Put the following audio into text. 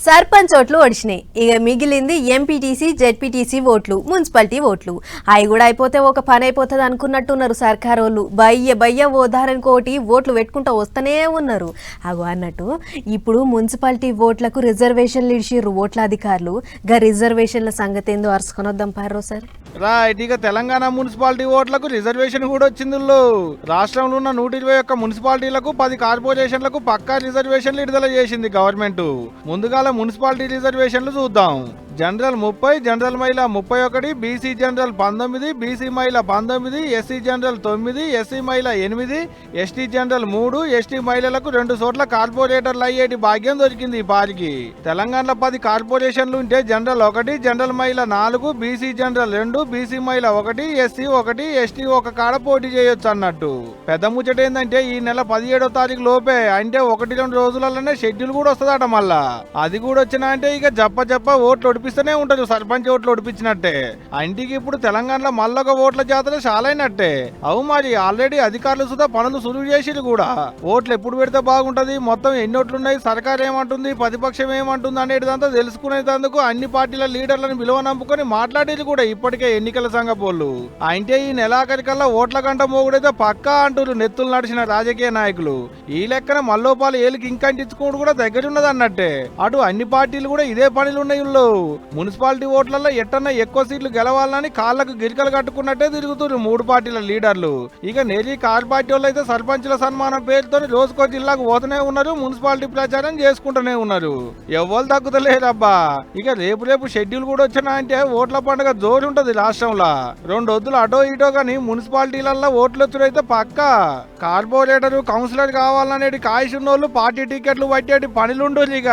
సర్పంచ్ ఓట్లు ఒడిచినాయి. ఇక మిగిలింది ఎంపీటీసీ, జెడ్పీటీసీ ఓట్లు, మున్సిపాలిటీ ఓట్లు. అవి కూడా అయిపోతే ఒక పని అయిపోతుంది అనుకున్నట్టున్నారు సర్కార్ వాళ్ళు. బయ్య ఓదారనుకోటి ఓట్లు పెట్టుకుంటూ వస్తూనే ఉన్నారు. అగో అన్నట్టు ఇప్పుడు మున్సిపాలిటీ ఓట్లకు రిజర్వేషన్లు ఇచ్చిర్రు ఓట్ల అధికారులు. గా రిజర్వేషన్ల సంగతి ఏందో అరుచుకొని వద్దాం పారో సార్. రైట్, ఇక తెలంగాణ మున్సిపాలిటీ ఓట్లకు రిజర్వేషన్ కూడా వచ్చింది. రాష్ట్రంలో ఉన్న 121 మున్సిపాలిటీలకు 10 కార్పొరేషన్లకు పక్కా రిజర్వేషన్లు విడుదల చేసింది గవర్నమెంట్. ముందుగాల మున్సిపాలిటీ రిజర్వేషన్లు చూద్దాం. జనరల్ 30, జనరల్ మహిళ 31, బీసీ జనరల్ 19, బీసీ మహిళ 19, ఎస్సీ జనరల్ 9, ఎస్సీ మహిళ 8, ఎస్టీ జనరల్ 3, ఎస్టీ మహిళలకు 2 చోట్ల కార్పొరేటర్లు అయ్యేటి భాగ్యం దొరికింది ఈ పారికి. తెలంగాణలో 10 కార్పొరేషన్లు ఉంటే జనరల్ 1, జనరల్ మహిళ 4, బీసీ జనరల్ 2, బీసీ మహిళ 1, ఎస్సీ 1, ఎస్టీ 1 కాడ పోటీ చేయొచ్చు అన్నట్టు. పెద్ద ముచ్చట ఏంటంటే ఈ నెల 17వ తారీఖు లోపే, అంటే 1-2 రోజులలోనే షెడ్యూల్ కూడా వస్తుందట. మళ్ళా అది కూడా వచ్చినా అంటే ఇక జప్ప ఓట్లు ఒడిపిస్తూనే ఉంటారు. సర్పంచ్ ఓట్లు ఒడిపించినట్టే. ఇంటికి ఇప్పుడు తెలంగాణలో మళ్ళొక ఓట్ల జాతర చాలైనట్టే. అవు మరి ఆల్రెడీ అధికారులు సుధా పనులు సులువు చేసిరు కూడా. ఓట్లు ఎప్పుడు పెడితే బాగుంటది, మొత్తం ఎన్ని ఓట్లున్నాయి, సర్కారు ఏమంటుంది, ప్రతిపక్షం ఏమంటుంది అనేటిదంతా తెలుసుకునేందుకు అన్ని పార్టీల లీడర్లను విలువ నంపుకొని మాట్లాడేది కూడా ఇప్పటికే ఎన్నికల సంఘపోళ్ళు. అంటే ఈ నెలాఖరికల్లా ఓట్ల గంట మోగుడైతే పక్కా అంటారు నెత్తులు నడిచిన రాజకీయ నాయకులు. ఈ లెక్కన మల్లోపాలు ఏలికి ఇంకంటించుకోవడం కూడా దగ్గరున్నది అన్నట్టే. అటు అన్ని పార్టీలు కూడా ఇదే పనులు ఉన్నాయి. మున్సిపాలిటీ ఓట్లలో ఎట్టన్నా ఎక్కువ సీట్లు గెలవాలని కాళ్లకు గిరికలు కట్టుకున్నట్టే తిరుగుతున్నారు 3 పార్టీల లీడర్లు. ఇక నెరీ కార్ పార్టీ వాళ్ళు అయితే సర్పంచుల సన్మానం పేరుతో రోజుకో జిల్లాకు పోతూనే ఉన్నారు, మున్సిపాలిటీ ప్రచారం చేసుకుంటూనే ఉన్నారు. ఎవ్వరు తగ్గుతలేరబ్బా. ఇక రేపు షెడ్యూల్ కూడా వచ్చినా అంటే ఓట్ల పండుగ జోరు ఉంటది రాష్ట్రంలో. 2 వద్దులు అటో ఇటో గానీ మున్సిపాలిటీలలో ఓట్లు వచ్చుడైతే పక్కా. కార్పొరేటర్, కౌన్సిలర్ కావాలనేది కాయసున్నోళ్ళు పార్టీ టికెట్లు పట్టేటి పనులుండు ఇక.